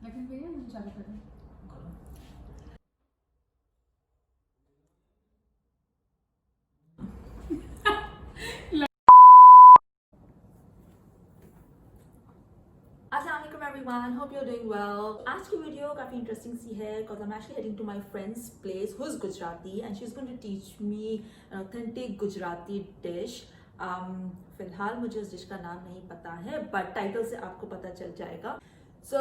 लेकिन भैया मुझे चालू करें। Assalamualaikum everyone, hope you're doing well. आज की वीडियो काफ़ी इंटरेस्टिंग सी है because I'm actually heading to my friend's place who's Gujarati and she's going to teach me an authentic Gujarati dish. फिलहाल मुझे उस डिश का नाम नहीं पता है but टाइटल से आपको पता चल जाएगा. So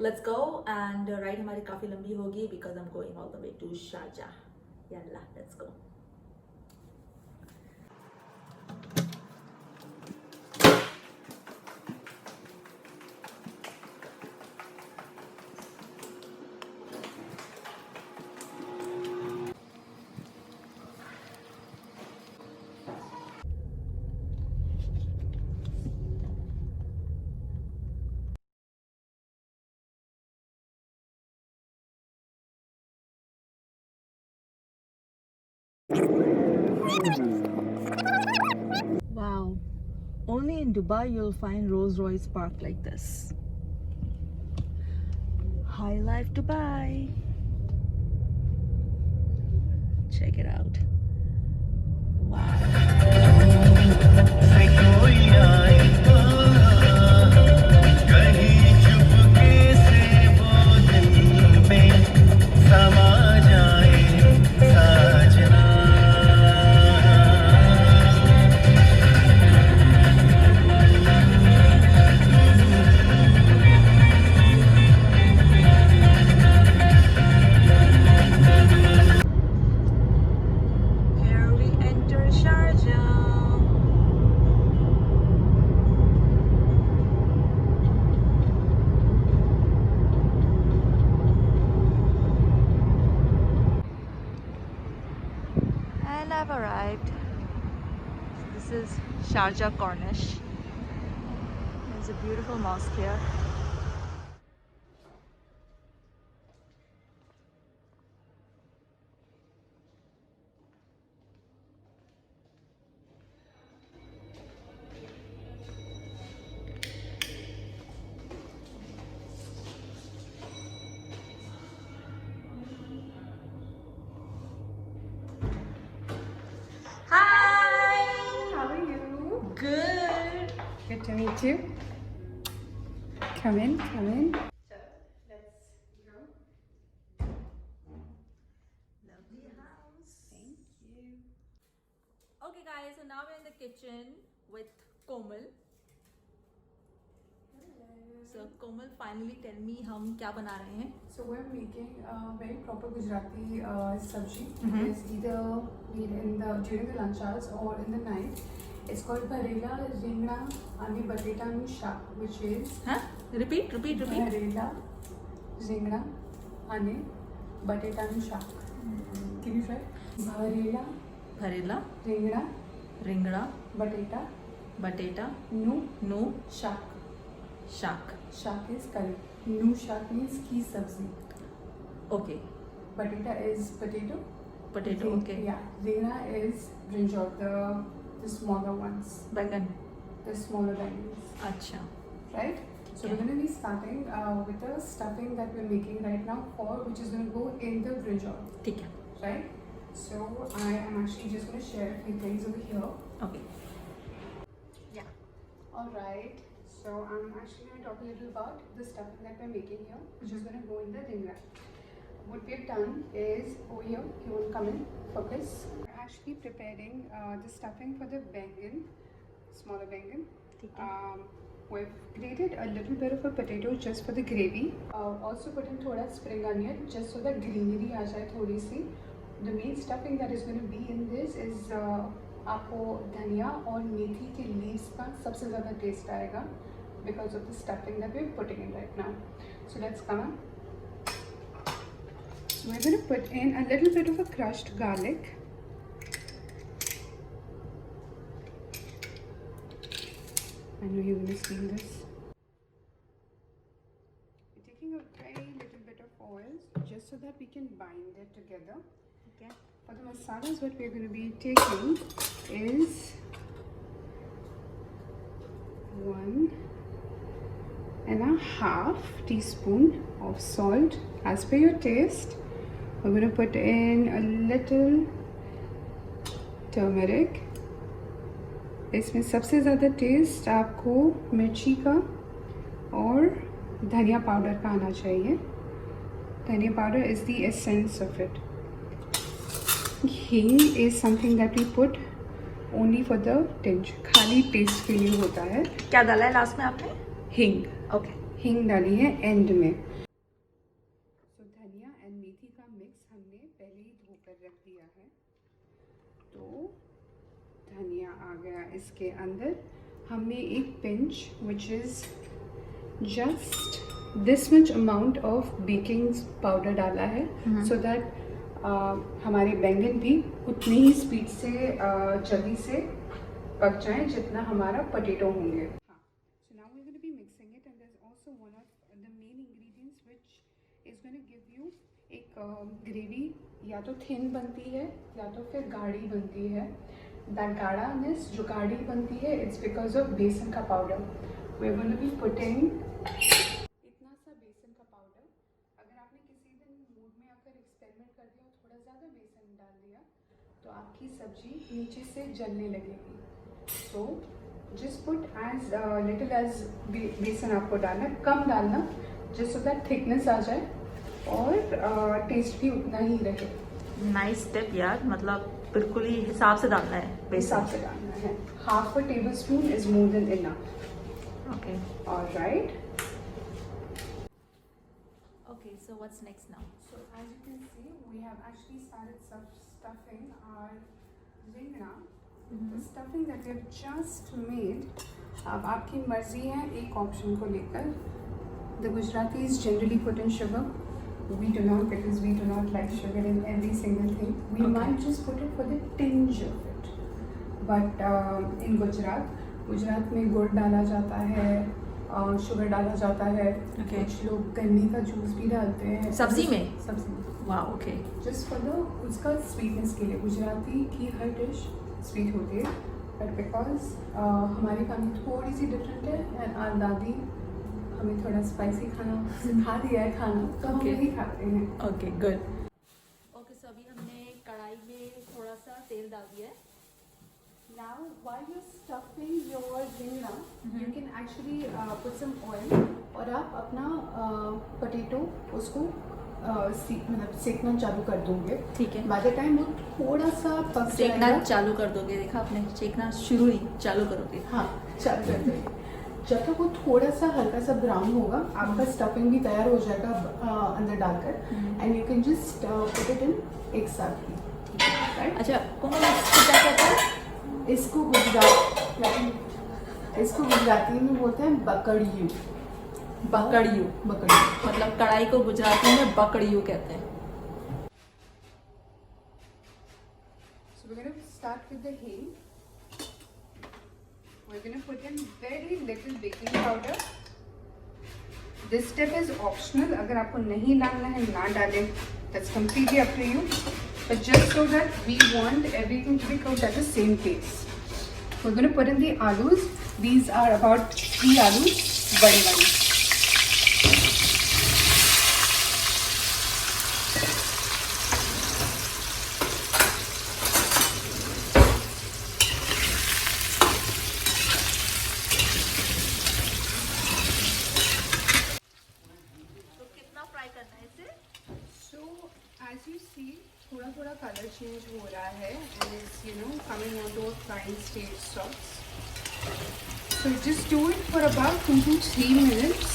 let's go and ride हमारी काफ़ी लंबी होगी because I'm going all the way to Sharjah. Yalla, let's go. Wow, only in Dubai you'll find Rolls-Royce parked like this. High Life Dubai. Check it out. Here we enter Sharjah. And I've arrived. This is Sharjah Cornish. There's a beautiful mosque here. Hi! How are you? Good! Good to meet you. Come in, come in. So let's go. Lovely house. Thank you. Okay guys, so now we're in the kitchen with Komal. So Komal, finally tell me हम क्या बना रहे हैं? So we're making a very proper Gujarati sabji. Mhm. It's either made in the during the lunch hours or in the night. It's called Bharela Ringna and Bateta nu Shak, which is Huh? Repeat. Bharela Ringna and Bateta nu Shak. Can you try? Bharela भरेला, Ringna रिंगड़ा, Bateta बटेटा, nu no, Shak. शाक. Shak is curry. Nu Shak means ki sabzi. Okay. Bateta is potato. Potato. Okay. Yeah. Ringna is brinjal, the smaller ones, बैगन. the smaller bangles. अच्छा. Right? So we're going to be starting with the stuffing that we're making right now, which is going to go in the brinjal. ठीक है. Right? So I am actually just going to share a few things over here. Okay. Yeah. All right. So I'm actually going to talk a little about the stuffing that we're making here, which is going to go in the ringna. What we've done is over here, you want to come in, focus. We're actually preparing the stuffing for the bangan, smaller bangan. ठीक है. We've grated a little bit of a potato just for the gravy. Also put in thoda spring onion just so that greenery aa jaye thodi si. The main stuffing that is going to be in this is आपको धनिया और मेथी के leaves का सबसे ज़्यादा taste आएगा because of the stuffing that we're putting in right now. So let's come on. So we're going to put in a little bit of a crushed garlic. I know you're going to see this. We're taking a very little bit of oil just so that we can bind it together. Okay. For the masalas, what we're going to be taking is 1 and a half teaspoon of salt as per your taste. We're going to put in a little turmeric. इसमें सबसे ज़्यादा test आपको मिर्ची का और धनिया powder का आना चाहिए. धनिया powder is the essence of it. Hing is something that we put only for the tinge. खाली टेस्ट के लिए होता है. क्या डाला है लास्ट में आपने? हिंग. ओके. हिंग डाली है एंड में. तो धनिया एंड मेथी का मिक्स हमने पहले ही धोकर रख दिया है. तो धनिया आ गया इसके अंदर. हमने एक pinch which is just this much amount of baking powder डाला है सो दैट हमारे बैंगन भी उतनी ही स्पीड से जल्दी से पक जाएं जितना हमारा पोटैटो होंगे. हाँ. So now we are going to be mixing it and there is also one of the main ingredients which is going to give you एक ग्रेवी. या तो थिन बनती है या तो फिर गाढ़ी बनती है. दैट गाढ़ानेस जो गाढ़ी बनती है इट्स बिकॉज ऑफ बेसन का powder. We are going to be putting इतना सा बेसन का पाउडर. अगर आपने किसी दिन मूड में आकर एक्सपेरिमेंट कर दिया और थोड़ा ज़्यादा बेसन डाल दिया तो आपकी सब्जी नीचे से जलने लगेगी. So just put as little as besan आपको डालना, कम डालना जस्ट सो दैट थिकनेस आ जाए और टेस्ट भी उतना ही रहे. नाइस टिप यार, मतलब बिल्कुल ही हिसाब से डालना है. हिसाब से डालना है. Half a table spoon is more than enough. Okay. All right. Okay, so what's next now? So as you can see, we have actually started stuffing our ringna. The stuffing that we have just made. अब आपकी मर्जी है एक option को लेकर. The Gujaratis generally put in sugar. We do not, because we do not like sugar in every single thing. We might just put it for the tinge of it. But in Gujarat में गुड़ डाला जाता है, sugar डाला जाता है. कुछ लोग गन्ने का जूस भी डालते हैं सब्जी में. वाह. ओके. जस्ट फॉर द उसका स्वीटनेस के लिए. गुजराती की हर डिश स्वीट होती है बट बिकॉज हमारी फैमिली थोड़ी सी डिफरेंट है एंड आर दादी हमें थोड़ा स्पाइसी खाना सिखा दिया है खाना, तो हम वही खाते हैं. Okay good. ओके, सो अभी हमने कढ़ाई में थोड़ा सा तेल डाल दिया है. Now, while you're stuffing your ringna, you can actually put some oil. और आप अपना पोटैटो उसको मतलब सेकना चालू कर दोगे. ठीक है. By the time वो थोड़ा सा पक सेकना जाएगा, चालू कर दोगे. देखा आपने, सेकना शुरू ही चालू करोगे. हाँ चालू कर दोगे. जब तक वो थोड़ा सा हल्का सा ब्राउन होगा आपका स्टफिंग भी तैयार हो जाएगा अंदर डालकर. And you can just put it in एक साथ ही. राइट. अच्छा, क्या कहते हैं इसको गुजराती में बोलते हैं बकड़ियू. बकड़ियू. मतलब कढ़ाई को गुजराती में बकड़ियू कहते हैं. So we're going to start with the hing. We're going to put in very little baking powder. This step is optional. अगर आपको नहीं डालना है ना डालें. That's completely up to you. But just so that we want everything to be cooked at the same pace. We're going to put in the alus. These are about 3 alus, bade wale. तो कितना fry करना है इसे? So as you see, थोड़ा थोड़ा colour change हो रहा है and it's coming on to a frying stage sauce. So just do it for about 2 to 3 minutes.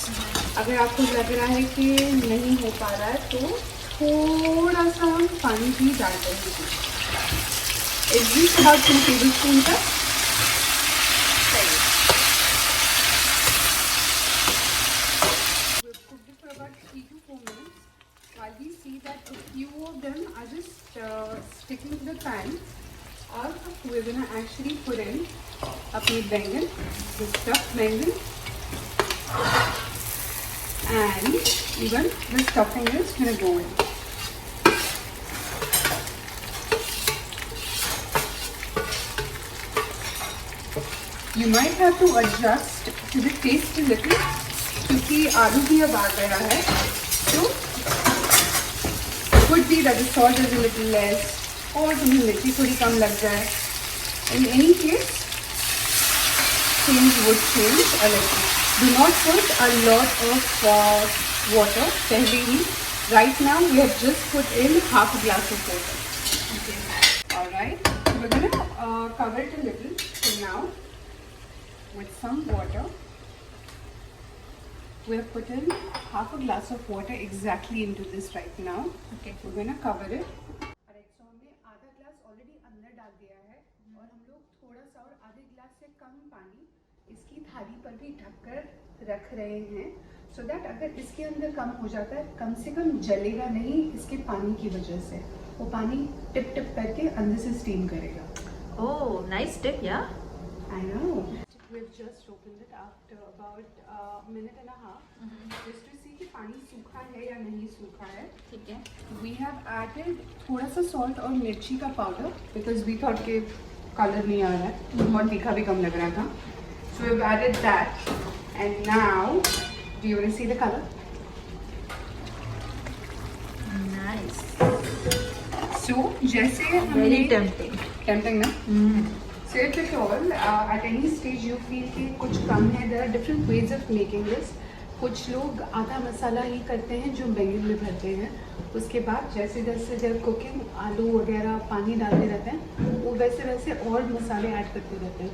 अगर आपको लग रहा है कि नहीं हो पा रहा है तो थोड़ा सा हम पानी भी डाल देंगे. It's just about 2 tablespoons तक. We've cooked it for about 3 to 4 minutes. While we see that a few of them are just sticking to the pan, we're gonna actually put in अपने बैंगन, the stuffed बैंगन, and even the stuffing is gonna go in. You might have to adjust to the taste a little. क्योंकि आलू भी अब आ गया है, तो could be that the salt is a little less, और तुम्हें मिर्ची थोड़ी कम लग जाए. In any case, things would change a little. Do not put a lot of water. पहले ही. Right now we have just put in half a glass of water. Okay. All right. We're gonna cover it a little for now with some water. We have put in half a glass of water exactly into this right now. Okay. We're gonna cover it. Alright, so हमने आधा glass already अंदर डाल दिया है और हम लोग थोड़ा सा और आधे ग्लास से कम पानी इसकी थाली पर भी ढककर रख रहे हैं, so that अगर इसके अंदर कम हो जाता है, कम से कम जलेगा नहीं इसके पानी की वजह से. वो पानी टिप टिप करके अंदर से स्टीम करेगा. Oh, nice tip, yeah. I know. We've just opened it after about a minute and a half, just to see कि पानी सूखा है या नहीं सूखा है. ठीक है. We have added थोड़ा सा salt और मिर्ची का पाउडर because we thought कि कलर नहीं आ रहा है, बहुत तीखा भी कम लग रहा था. So we've added that, and now, do you want to see the color? Nice. So जैसे हमने Very tempting. tempting ना? So if at all at any stage you feel कि कुछ कम है, there are different ways of making this. कुछ लोग आधा मसाला ही करते हैं जो बैंगन में भरते हैं, उसके बाद जैसे जैसे जब कुकिंग आलू वगैरह पानी डालते रहते हैं वो वैसे वैसे और मसाले ऐड करते रहते हैं.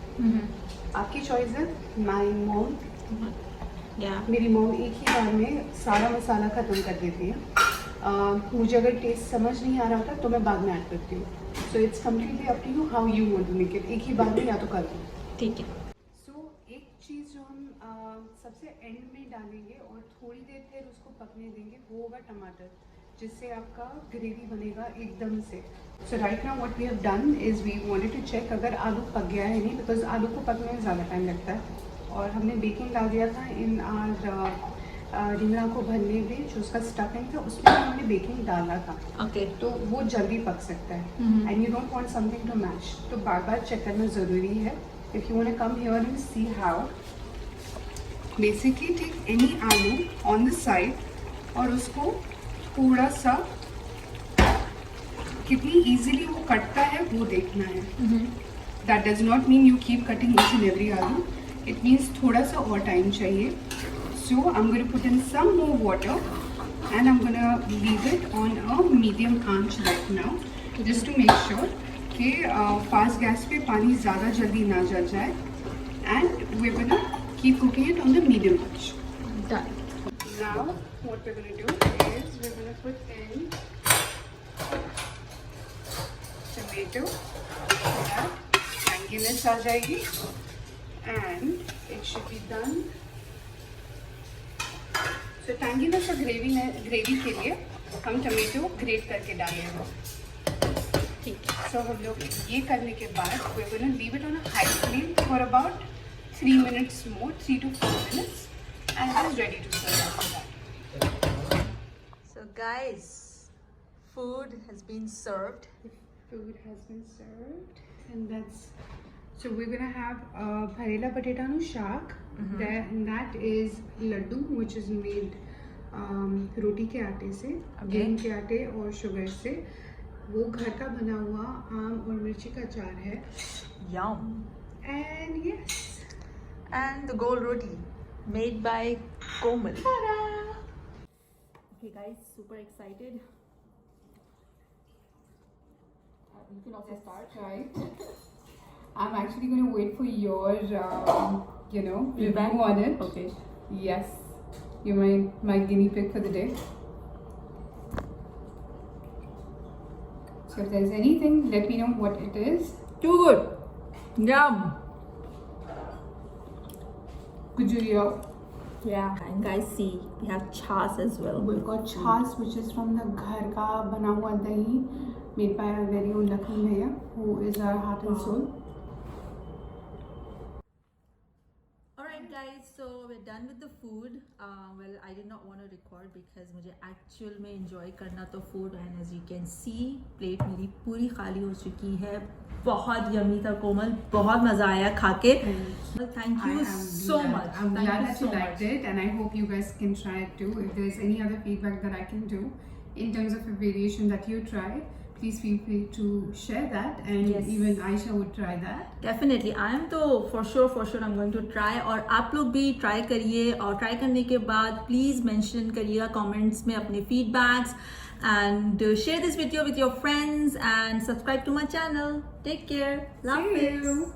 आपकी चॉइस है. माई मॉम, मेरी मॉम एक ही बार में सारा मसाला ख़त्म कर देती है. मुझे अगर टेस्ट समझ नहीं आ रहा था तो मैं बाद में ऐड करती हूँ. So it's completely up to you how you want to make it. एक ही बार में या तो कर दो. ठीक है. सो एक चीज़ जो हम सबसे एंड में डालेंगे और थोड़ी देर फिर उसको पकने देंगे, वो होगा टमाटर, जिससे आपका ग्रेवी बनेगा एकदम से. So right now what we have done is we wanted to check अगर आलू पक गया है नहीं, बिकॉज आलू को पकने में ज़्यादा टाइम लगता है. और हमने बेकिंग डाल दिया था इन आर रिंगड़ा को भरने में, जो उसका स्टफिंग था उसमें हमने बेकिंग डाला था. Okay. तो वो जल्दी पक सकता है. And you don't want something to mash, तो बार बार चेक करना ज़रूरी है. If you want to come here and see how basically take any aloo on the side और उसको थोड़ा सा कितनी इजीली वो कटता है वो देखना है. That does not mean you keep cutting each and every आलू. इट मीन्स थोड़ा सा और टाइम चाहिए. So I'm going to put in some more water and I'm going to leave it on a medium आंच right now, just to make sure कि fast gas पे पानी ज़्यादा जल्दी ना जल जाए. And we're going to keep cooking it on the medium आंच. Done. Now what we're going to do is we're going to put in tomato so that tanginess आ जाएगी, and it should be done. तो tanginess और gravy के लिए हम tomato great करके डालेंगे. ठीक है. सो हम लोग ये करने के बाद we are going to leave it on a high flame for about 3 minutes more, 3 to 4 minutes, and it is ready to serve after that. So guys, food has been served. Food has been served, and that's so we're gonna have bharela potato shaak. That is laddu, which is made रोटी के आटे से, गेहूं के आटे और sugar से. वो घर का बना हुआ आम और मिर्ची का अचार है. Yum. And yes, And the gold roti made by Komal. ta-da! Okay guys, super excited. You can also start. Right. I'm actually going to wait for your, review Feedback? on it. Okay. Yes, you're my guinea pig for the day. So if there's anything, let me know what it is. Too good. Yum. Good to hear. Yeah. And guys, see, we have chas as well. We've got chas, which is from the घर का बना हुआ दही, made by our very own Lakshmi Bhaiya, who is our heart and soul. Alright guys, so we're done done with the food. Well, I did not want to record because मुझे actual में enjoy करना तो food, and as you can see plate मेरी पूरी खाली हो चुकी है. बहुत yummy था कोमल, बहुत मजा आया खा के. Well, thank you so much. I'm Thank glad you that so you liked much. it, and I hope you guys can try it too. If there's any other feedback that I can do in terms of a variation that you try, please feel free to share that, and Yes. even Aisha would try that. Definitely, I am तो for sure I'm going to try. और आप लोग भी try करिए, और try करने के बाद please mention करिएगा comments में अपने feedbacks, and share this video with your friends and subscribe to my channel. Take care. Love See you. you.